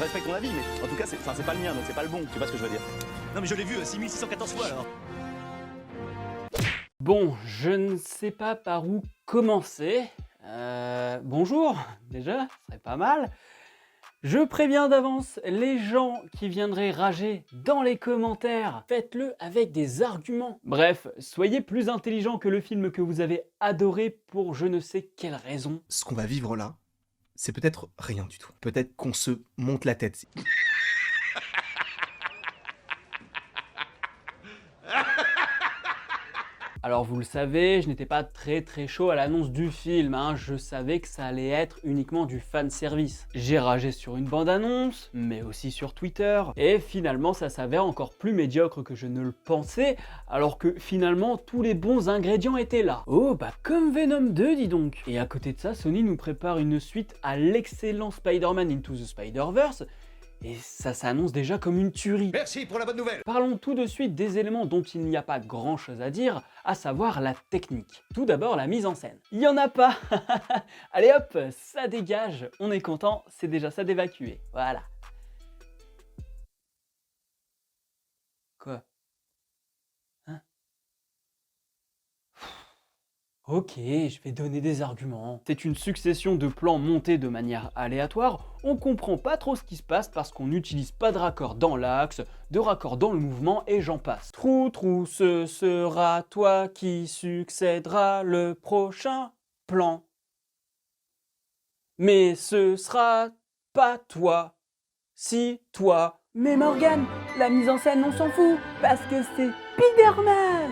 respecte ton avis, mais en tout cas, c'est pas le mien, donc c'est pas le bon, tu vois ce que je veux dire. Non mais je l'ai vu 6614 fois alors. Bon, je ne sais pas par où commencer. Bonjour, déjà, ce serait pas mal. Je préviens d'avance, les gens qui viendraient rager dans les commentaires, faites-le avec des arguments. Bref, soyez plus intelligents que le film que vous avez adoré pour je ne sais quelle raison. Ce qu'on va vivre là, c'est peut-être rien du tout. Peut-être qu'on se monte la tête. Alors vous le savez, je n'étais pas très chaud à l'annonce du film, hein. Je savais que ça allait être uniquement du fanservice. J'ai ragé sur une bande-annonce, mais aussi sur Twitter, et finalement ça s'avère encore plus médiocre que je ne le pensais, alors que finalement tous les bons ingrédients étaient là. Oh bah comme Venom 2 dis donc. Et à côté de ça, Sony nous prépare une suite à l'excellent Spider-Man Into the Spider-Verse, et ça s'annonce déjà comme une tuerie. Merci pour la bonne nouvelle. Parlons tout de suite des éléments dont il n'y a pas grand chose à dire, à savoir la technique. Tout d'abord la mise en scène. Il n'y en a pas. Allez hop, ça dégage, on est content, c'est déjà ça d'évacuer. Voilà. Quoi? Hein? Ok, je vais donner des arguments. C'est une succession de plans montés de manière aléatoire, on comprend pas trop ce qui se passe parce qu'on n'utilise pas de raccord dans l'axe, de raccord dans le mouvement et j'en passe. Trou, ce sera toi qui succédera le prochain plan. Mais ce sera pas toi, si toi. Mais Morgane, la mise en scène on s'en fout, parce que c'est Spider-Man.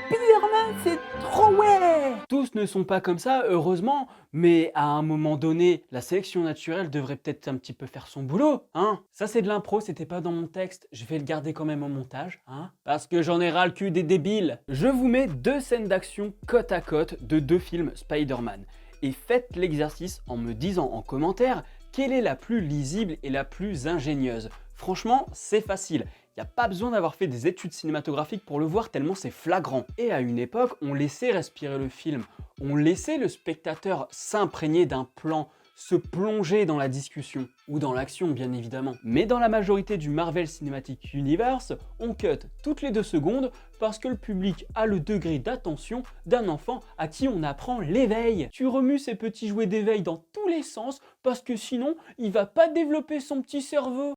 Spider-Man, c'est trop ouais! Tous ne sont pas comme ça, heureusement, mais à un moment donné, la sélection naturelle devrait peut-être un petit peu faire son boulot, hein? Ça c'est de l'impro, c'était pas dans mon texte, je vais le garder quand même au montage, hein? Parce que j'en ai ras le cul des débiles. Je vous mets deux scènes d'action côte à côte de deux films Spider-Man. Et faites l'exercice en me disant en commentaire quelle est la plus lisible et la plus ingénieuse. Franchement, c'est facile. Il n'y a pas besoin d'avoir fait des études cinématographiques pour le voir tellement c'est flagrant. Et à une époque, on laissait respirer le film. On laissait le spectateur s'imprégner d'un plan, se plonger dans la discussion, ou dans l'action bien évidemment. Mais dans la majorité du Marvel Cinematic Universe, on cut toutes les 2 secondes parce que le public a le degré d'attention d'un enfant à qui on apprend l'éveil. Tu remues ces petits jouets d'éveil dans tous les sens parce que sinon, il va pas développer son petit cerveau.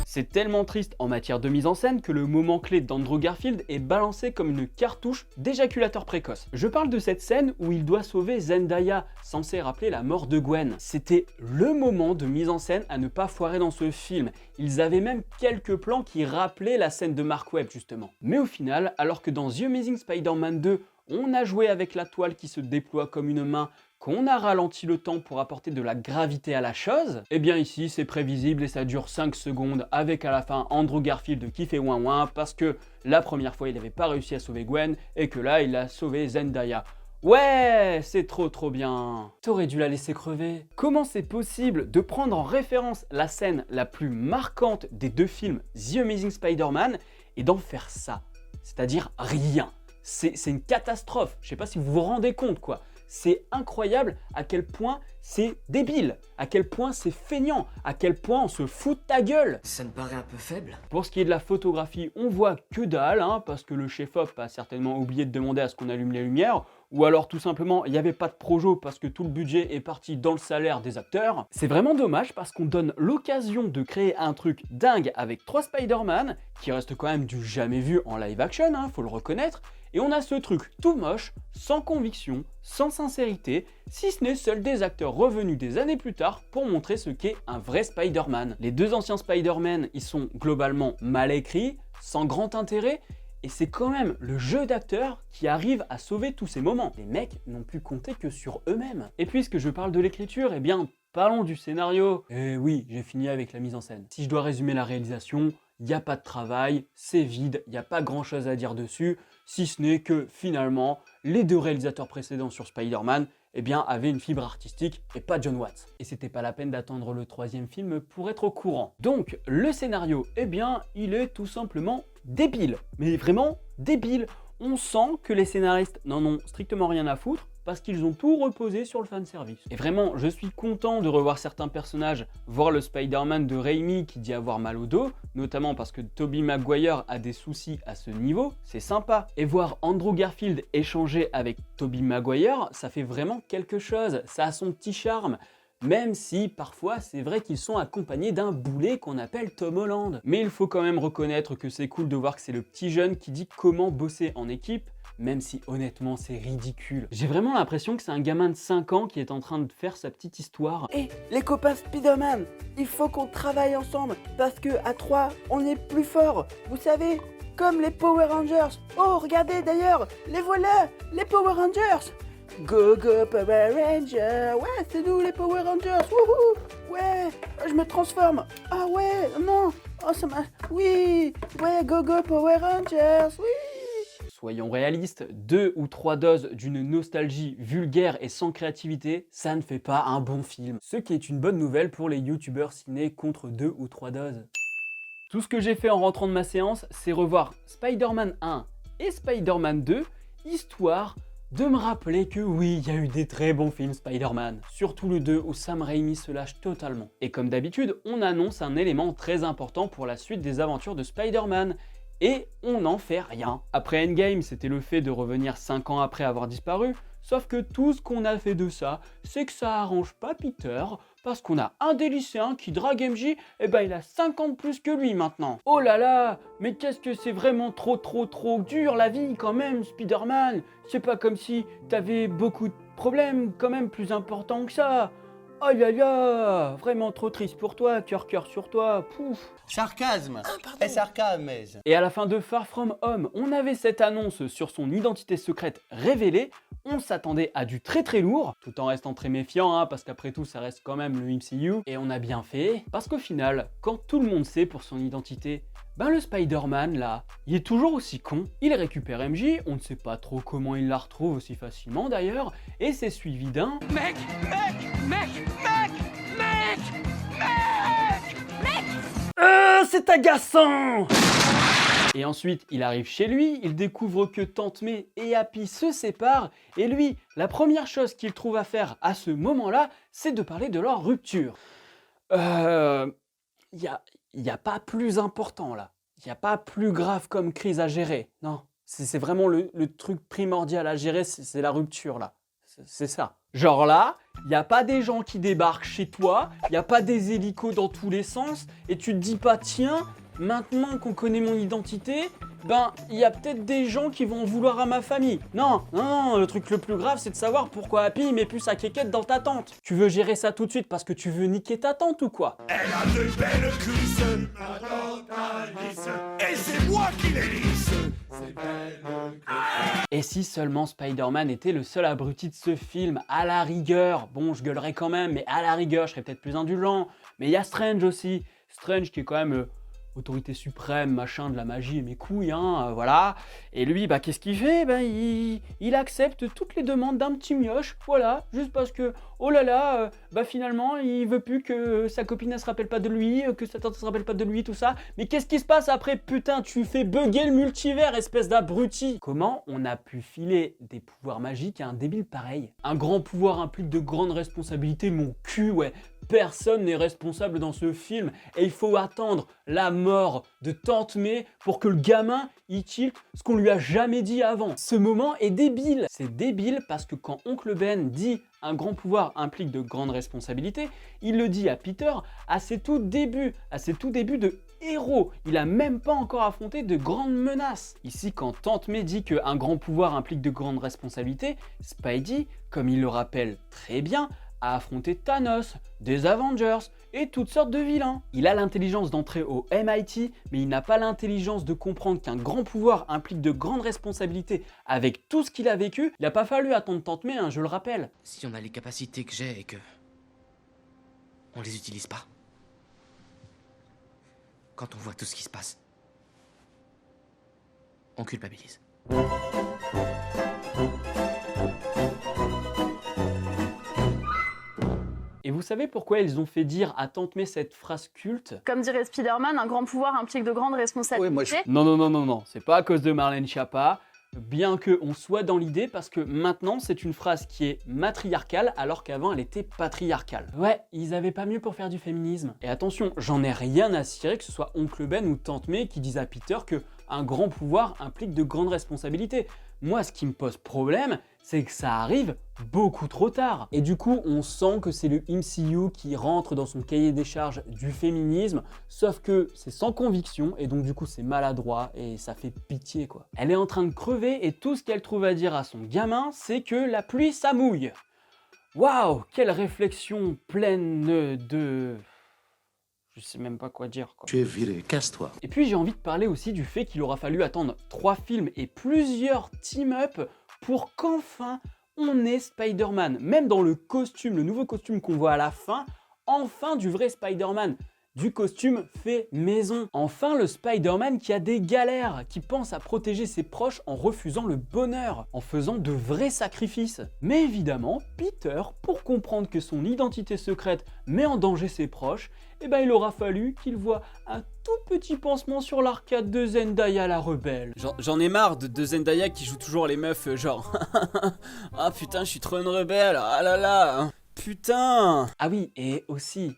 C'est tellement triste en matière de mise en scène que le moment clé d'Andrew Garfield est balancé comme une cartouche d'éjaculateur précoce. Je parle de cette scène où il doit sauver Zendaya, censé rappeler la mort de Gwen. C'était le moment de mise en scène à ne pas foirer dans ce film. Ils avaient même quelques plans qui rappelaient la scène de Mark Webb justement. Mais au final, alors que dans The Amazing Spider-Man 2, on a joué avec la toile qui se déploie comme une main, qu'on a ralenti le temps pour apporter de la gravité à la chose, et bien ici c'est prévisible et ça dure 5 secondes avec à la fin Andrew Garfield qui fait ouin ouin parce que la première fois il n'avait pas réussi à sauver Gwen et que là il a sauvé Zendaya. Ouais, c'est trop bien. T'aurais dû la laisser crever. Comment c'est possible de prendre en référence la scène la plus marquante des deux films The Amazing Spider-Man et d'en faire ça? C'est-à-dire rien. C'est une catastrophe. Je sais pas si vous vous rendez compte quoi. C'est incroyable à quel point c'est débile, à quel point c'est feignant, à quel point on se fout de ta gueule. Ça me paraît un peu faible. Pour ce qui est de la photographie, on voit que dalle, hein, parce que le chef-op a certainement oublié de demander à ce qu'on allume les lumières, ou alors tout simplement il n'y avait pas de projo parce que tout le budget est parti dans le salaire des acteurs. C'est vraiment dommage parce qu'on donne l'occasion de créer un truc dingue avec 3 Spider-Man, qui reste quand même du jamais vu en live action, hein, faut le reconnaître, et on a ce truc tout moche, sans conviction, sans sincérité, si ce n'est seuls des acteurs revenus des années plus tard pour montrer ce qu'est un vrai Spider-Man. Les deux anciens Spider-Man, ils sont globalement mal écrits, sans grand intérêt, et c'est quand même le jeu d'acteur qui arrive à sauver tous ces moments. Les mecs n'ont pu compter que sur eux-mêmes. Et puisque je parle de l'écriture, eh bien, parlons du scénario. Et oui, j'ai fini avec la mise en scène. Si je dois résumer la réalisation, il n'y a pas de travail, c'est vide, il n'y a pas grand chose à dire dessus, si ce n'est que finalement, les deux réalisateurs précédents sur Spider-Man eh bien, avaient une fibre artistique et pas John Watts. Et c'était pas la peine d'attendre le 3e film pour être au courant. Donc, le scénario, eh bien, il est tout simplement débile. Mais vraiment débile. On sent que les scénaristes n'en ont strictement rien à foutre parce qu'ils ont tout reposé sur le fanservice. Et vraiment, je suis content de revoir certains personnages, voir le Spider-Man de Raimi qui dit avoir mal au dos, notamment parce que Tobey Maguire a des soucis à ce niveau, c'est sympa. Et voir Andrew Garfield échanger avec Tobey Maguire, ça fait vraiment quelque chose, ça a son petit charme. Même si parfois c'est vrai qu'ils sont accompagnés d'un boulet qu'on appelle Tom Holland. Mais il faut quand même reconnaître que c'est cool de voir que c'est le petit jeune qui dit comment bosser en équipe, même si honnêtement c'est ridicule. J'ai vraiment l'impression que c'est un gamin de 5 ans qui est en train de faire sa petite histoire. Hé, les copains Spider-Man, il faut qu'on travaille ensemble, parce que à 3, on est plus fort. Vous savez, comme les Power Rangers. Oh, regardez d'ailleurs, les voilà, les Power Rangers. Go go Power Rangers. Ouais, c'est nous les Power Rangers. Wouhou. Ouais, je me transforme. Ah ouais, non. Oh, ça m'a... Oui. Ouais, go go Power Rangers. Oui. Soyons réalistes, 2 ou 3 doses d'une nostalgie vulgaire et sans créativité, ça ne fait pas un bon film. Ce qui est une bonne nouvelle pour les youtubeurs ciné contre 2 ou 3 doses. Tout ce que j'ai fait en rentrant de ma séance, c'est revoir Spider-Man 1 et Spider-Man 2, histoire de me rappeler que oui, il y a eu des très bons films Spider-Man, surtout le 2 où Sam Raimi se lâche totalement. Et comme d'habitude, on annonce un élément très important pour la suite des aventures de Spider-Man, et on n'en fait rien. Après Endgame, c'était le fait de revenir 5 ans après avoir disparu, sauf que tout ce qu'on a fait de ça, c'est que ça arrange pas Peter, parce qu'on a un des lycéens qui drague MJ, et ben il a 50 plus que lui maintenant. Oh là là, mais qu'est-ce que c'est vraiment trop dur la vie quand même, Spider-Man. C'est pas comme si t'avais beaucoup de problèmes quand même plus importants que ça. Oh là là, vraiment trop triste pour toi, cœur sur toi, pouf. Sarcasme. Et sarcasme. Et à la fin de Far From Home, on avait cette annonce sur son identité secrète révélée. On s'attendait à du très lourd, tout en restant très méfiant, hein, parce qu'après tout, ça reste quand même le MCU. Et on a bien fait, parce qu'au final, quand tout le monde sait pour son identité, ben le Spider-Man là, il est toujours aussi con. Il récupère MJ, on ne sait pas trop comment il la retrouve aussi facilement d'ailleurs, et c'est suivi d'un c'est agaçant! Et ensuite, il arrive chez lui, il découvre que Tante May et Happy se séparent, et lui, la première chose qu'il trouve à faire à ce moment-là, c'est de parler de leur rupture. Y a pas plus important là. Y a pas plus grave comme crise à gérer. Non, c'est vraiment le truc primordial à gérer, c'est la rupture là. C'est ça. Genre là, y a pas des gens qui débarquent chez toi, y a pas des hélicos dans tous les sens, et tu te dis pas tiens, maintenant qu'on connaît mon identité, ben il y a peut-être des gens qui vont vouloir à ma famille. Non, le truc le plus grave c'est de savoir pourquoi Happy met plus sa quéquette dans ta tante. Tu veux gérer ça tout de suite parce que tu veux niquer ta tante ou quoi? Elle a de belles cuisses, ma tante Alice, et c'est moi qui les lisse. Et si seulement Spider-Man était le seul abruti de ce film, à la rigueur, bon je gueulerais quand même, mais à la rigueur je serais peut-être plus indulgent. Mais il y a Strange aussi, Strange qui est quand même autorité suprême, machin, de la magie et mes couilles, hein, voilà. Et lui, bah qu'est-ce qu'il fait? Ben il accepte toutes les demandes d'un petit mioche, voilà, juste parce que, oh là là, bah finalement, il veut plus que sa copine ne se rappelle pas de lui, que sa tante ne se rappelle pas de lui, tout ça. Mais qu'est-ce qui se passe après? Putain, tu fais bugger le multivers, espèce d'abruti! Comment on a pu filer des pouvoirs magiques à un débile pareil? Un grand pouvoir implique de grandes responsabilités, mon cul, ouais. Personne n'est responsable dans ce film et il faut attendre la mort de Tante May pour que le gamin il tilte ce qu'on lui a jamais dit avant. Ce moment est débile. C'est débile parce que quand Oncle Ben dit un grand pouvoir implique de grandes responsabilités, il le dit à Peter à ses tout débuts de héros. Il a même pas encore affronté de grandes menaces. Ici, quand Tante May dit qu'un grand pouvoir implique de grandes responsabilités, Spidey, comme il le rappelle très bien, a affronté Thanos, des Avengers et toutes sortes de vilains. Il a l'intelligence d'entrer au MIT, mais il n'a pas l'intelligence de comprendre qu'un grand pouvoir implique de grandes responsabilités avec tout ce qu'il a vécu. Il n'a pas fallu attendre Tante May, hein, je le rappelle. Si on a les capacités que j'ai et que on les utilise pas, quand on voit tout ce qui se passe, on culpabilise. Et vous savez pourquoi ils ont fait dire à Tante May cette phrase culte? Comme dirait Spider-Man, un grand pouvoir implique de grandes responsabilités. Non, c'est pas à cause de Marlène Schiappa. bien qu'on soit dans l'idée, parce que maintenant c'est une phrase qui est matriarcale alors qu'avant elle était patriarcale. Ouais, ils avaient pas mieux pour faire du féminisme. Et attention, j'en ai rien à cirer que ce soit Oncle Ben ou Tante May qui disent à Peter que un grand pouvoir implique de grandes responsabilités. Moi, ce qui me pose problème, c'est que ça arrive beaucoup trop tard. Et du coup, on sent que c'est le MCU qui rentre dans son cahier des charges du féminisme, sauf que c'est sans conviction, et donc du coup, c'est maladroit, et ça fait pitié, quoi. Elle est en train de crever, et tout ce qu'elle trouve à dire à son gamin, c'est que la pluie, ça mouille. Waouh, quelle réflexion pleine de... Je sais même pas quoi dire, quoi. Tu es viré, casse-toi. Et puis j'ai envie de parler aussi du fait qu'il aura fallu attendre 3 films et plusieurs team-up pour qu'enfin on ait Spider-Man. Même dans le costume, le nouveau costume qu'on voit à la fin, enfin du vrai Spider-Man. Du costume fait maison. Enfin le Spider-Man qui a des galères, qui pense à protéger ses proches en refusant le bonheur, en faisant de vrais sacrifices. Mais évidemment, Peter, pour comprendre que son identité secrète met en danger ses proches, eh ben il aura fallu qu'il voie un tout petit pansement sur l'arcade de Zendaya la rebelle. J'en ai marre de Zendaya qui joue toujours les meufs genre ah putain je suis trop une rebelle, ah là là. Putain! Ah oui, et aussi,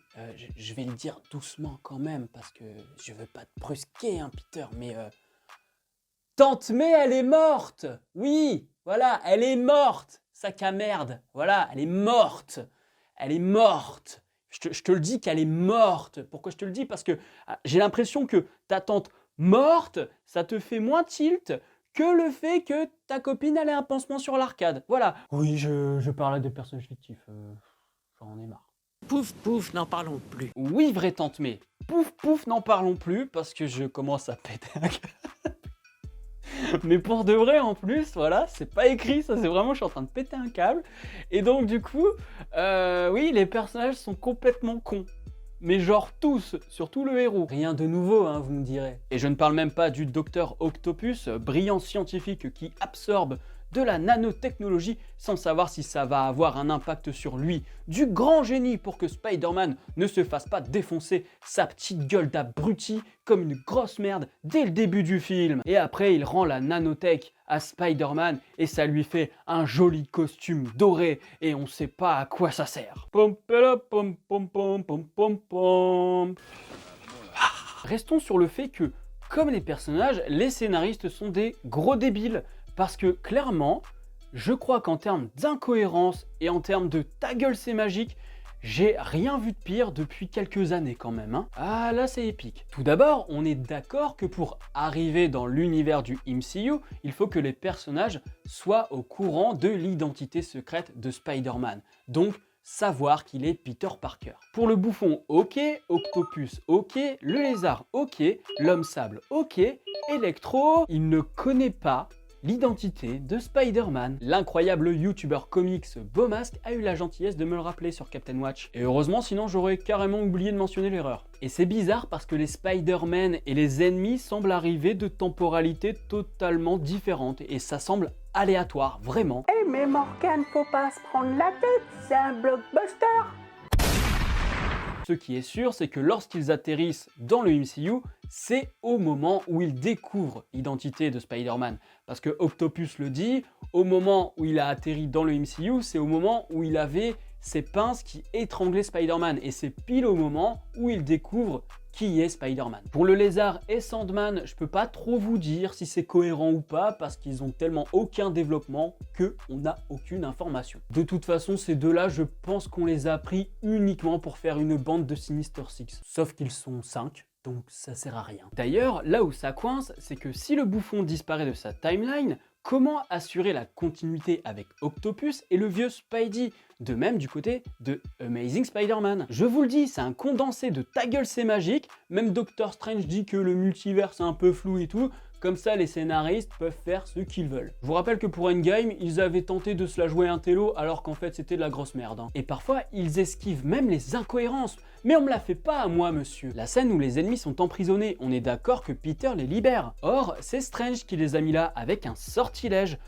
je vais le dire doucement quand même, parce que je veux pas te brusquer, hein, Peter, mais... Tante May, elle est morte! Oui, voilà, elle est morte! Sac à merde, voilà, elle est morte! Elle est morte! Je te le dis qu'elle est morte! Pourquoi je te le dis? Parce que j'ai l'impression que ta tante morte, ça te fait moins tilt que le fait que ta copine elle ait un pansement sur l'arcade. Voilà. Oui, je parlais de personnages fictifs. J'en ai marre. Pouf, pouf, n'en parlons plus. Oui, vraie tante May. Pouf, pouf, n'en parlons plus parce que je commence à péter un câble. Mais pour de vrai en plus, voilà, c'est pas écrit, ça c'est vraiment, je suis en train de péter un câble. Et donc du coup, oui, les personnages sont complètement cons. Mais genre tous, surtout le héros. Rien de nouveau, hein, vous me direz. Et je ne parle même pas du docteur Octopus, brillant scientifique qui absorbe de la nanotechnologie sans savoir si ça va avoir un impact sur lui. Du grand génie pour que Spider-Man ne se fasse pas défoncer sa petite gueule d'abruti comme une grosse merde dès le début du film. Et après, il rend la nanotech à Spider-Man et ça lui fait un joli costume doré et on sait pas à quoi ça sert. Restons sur le fait que, comme les personnages, les scénaristes sont des gros débiles. Parce que clairement, je crois qu'en termes d'incohérence et en termes de ta gueule c'est magique, j'ai rien vu de pire depuis quelques années quand même. Hein. Ah là c'est épique. Tout d'abord, on est d'accord que pour arriver dans l'univers du MCU, il faut que les personnages soient au courant de l'identité secrète de Spider-Man. Donc, savoir qu'il est Peter Parker. Pour le bouffon, ok, Octopus, ok, le lézard, ok, l'homme sable, ok, Electro, il ne connaît pas l'identité de Spider-Man. L'incroyable youtubeur comics Beaumasque a eu la gentillesse de me le rappeler sur Captain Watch. Et heureusement, sinon j'aurais carrément oublié de mentionner l'erreur. Et c'est bizarre parce que les Spider-Man et les ennemis semblent arriver de temporalités totalement différentes et ça semble aléatoire, vraiment. Eh mais Morgan, faut pas se prendre la tête, c'est un blockbuster. Ce qui est sûr, c'est que lorsqu'ils atterrissent dans le MCU, c'est au moment où ils découvrent l'identité de Spider-Man. Parce que Octopus le dit, au moment où il a atterri dans le MCU, c'est au moment où il avait ses pinces qui étranglaient Spider-Man. Et c'est pile au moment où il découvre qui est Spider-Man. Pour le lézard et Sandman, je peux pas trop vous dire si c'est cohérent ou pas parce qu'ils ont tellement aucun développement qu'on n'a aucune information. De toute façon, ces deux-là, je pense qu'on les a pris uniquement pour faire une bande de Sinister Six. Sauf qu'ils sont 5. Donc ça sert à rien. D'ailleurs, là où ça coince, c'est que si le bouffon disparaît de sa timeline, comment assurer la continuité avec Octopus et le vieux Spidey? De même du côté de Amazing Spider-Man. Je vous le dis, c'est un condensé de ta gueule c'est magique, même Doctor Strange dit que le multivers est un peu flou et tout, comme ça les scénaristes peuvent faire ce qu'ils veulent. Je vous rappelle que pour Endgame, ils avaient tenté de se la jouer un télo alors qu'en fait c'était de la grosse merde. Hein. Et parfois, ils esquivent même les incohérences. Mais on me la fait pas à moi, monsieur. La scène où les ennemis sont emprisonnés, on est d'accord que Peter les libère. Or, c'est Strange qui les a mis là avec un sortilège.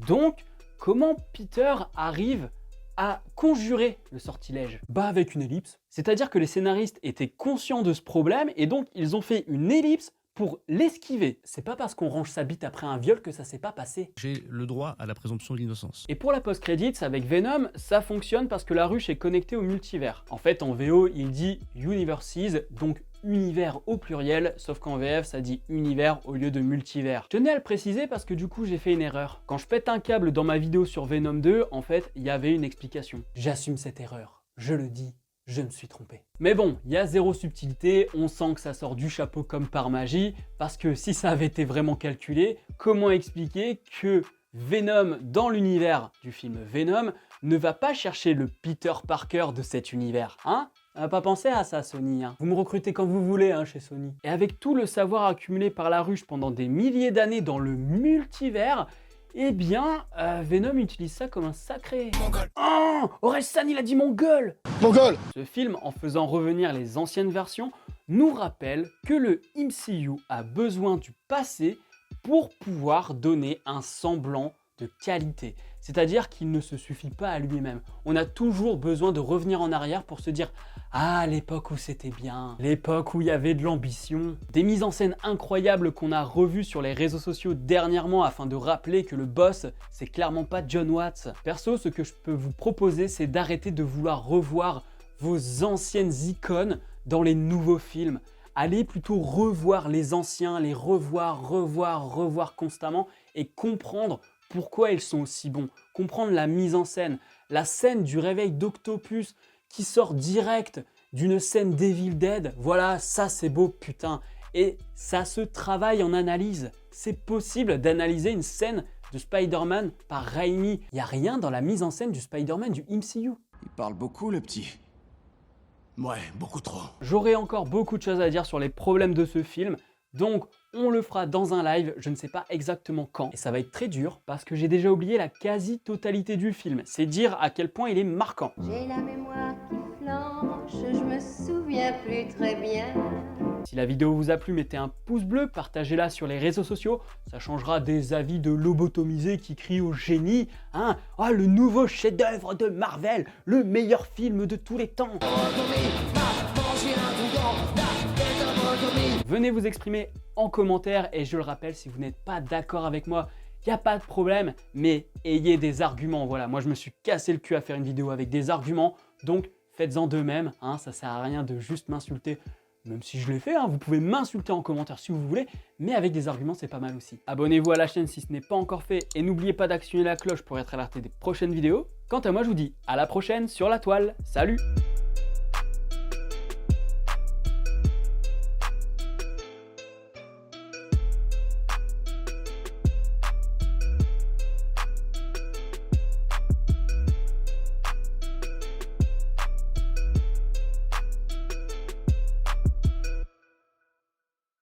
Donc, comment Peter arrive à conjurer le sortilège? Bah avec une ellipse. C'est-à-dire que les scénaristes étaient conscients de ce problème et donc ils ont fait une ellipse pour l'esquiver. C'est pas parce qu'on range sa bite après un viol que ça s'est pas passé. J'ai le droit à la présomption d'innocence. Et pour la post-credits avec Venom, ça fonctionne parce que la ruche est connectée au multivers. En fait, en VO, il dit universes, donc univers au pluriel, sauf qu'en VF, ça dit univers au lieu de multivers. Je tenais à le préciser parce que du coup, j'ai fait une erreur. Quand je pète un câble dans ma vidéo sur Venom 2, en fait, il y avait une explication. J'assume cette erreur. Je le dis. Je me suis trompé. Mais bon, il y a zéro subtilité, on sent que ça sort du chapeau comme par magie, parce que si ça avait été vraiment calculé, comment expliquer que Venom, dans l'univers du film Venom, ne va pas chercher le Peter Parker de cet univers, hein? On n'a pas pensé à ça, Sony, hein. Vous me recrutez quand vous voulez, hein, chez Sony. Et avec tout le savoir accumulé par la ruche pendant des milliers d'années dans le multivers, eh bien, Venom utilise ça comme un sacré... Oh, Orelsan, il a dit mon gueule. Ce film, en faisant revenir les anciennes versions, nous rappelle que le MCU a besoin du passé pour pouvoir donner un semblant de qualité. C'est-à-dire qu'il ne se suffit pas à lui-même. On a toujours besoin de revenir en arrière pour se dire « Ah, l'époque où c'était bien, l'époque où il y avait de l'ambition ». Des mises en scène incroyables qu'on a revues sur les réseaux sociaux dernièrement afin de rappeler que le boss, c'est clairement pas John Watts. Perso, ce que je peux vous proposer, c'est d'arrêter de vouloir revoir vos anciennes icônes dans les nouveaux films. Allez plutôt revoir les anciens, les revoir constamment et comprendre pourquoi ils sont aussi bons. Comprendre la mise en scène, la scène du réveil d'Octopus qui sort direct d'une scène d'Evil Dead. Voilà, ça c'est beau, putain. Et ça se travaille en analyse. C'est possible d'analyser une scène de Spider-Man par Raimi. Il n'y a rien dans la mise en scène du Spider-Man du MCU. Il parle beaucoup, le petit. Ouais, beaucoup trop. J'aurais encore beaucoup de choses à dire sur les problèmes de ce film, donc on le fera dans un live, je ne sais pas exactement quand, et ça va être très dur parce que j'ai déjà oublié la quasi-totalité du film, c'est dire à quel point il est marquant. J'ai la mémoire qui flanche, je me souviens plus très bien. Si la vidéo vous a plu, mettez un pouce bleu, partagez-la sur les réseaux sociaux, ça changera des avis de lobotomisés qui crient au génie, hein, ah, le nouveau chef-d'œuvre de Marvel, le meilleur film de tous les temps. Venez vous exprimer en commentaire et je le rappelle, si vous n'êtes pas d'accord avec moi, il n'y a pas de problème, mais ayez des arguments. Voilà, moi je me suis cassé le cul à faire une vidéo avec des arguments, donc faites-en de même, hein, ça sert à rien de juste m'insulter. Même si je l'ai fait, hein, vous pouvez m'insulter en commentaire si vous voulez, mais avec des arguments c'est pas mal aussi. Abonnez-vous à la chaîne si ce n'est pas encore fait et n'oubliez pas d'actionner la cloche pour être alerté des prochaines vidéos. Quant à moi je vous dis à la prochaine sur la toile, salut!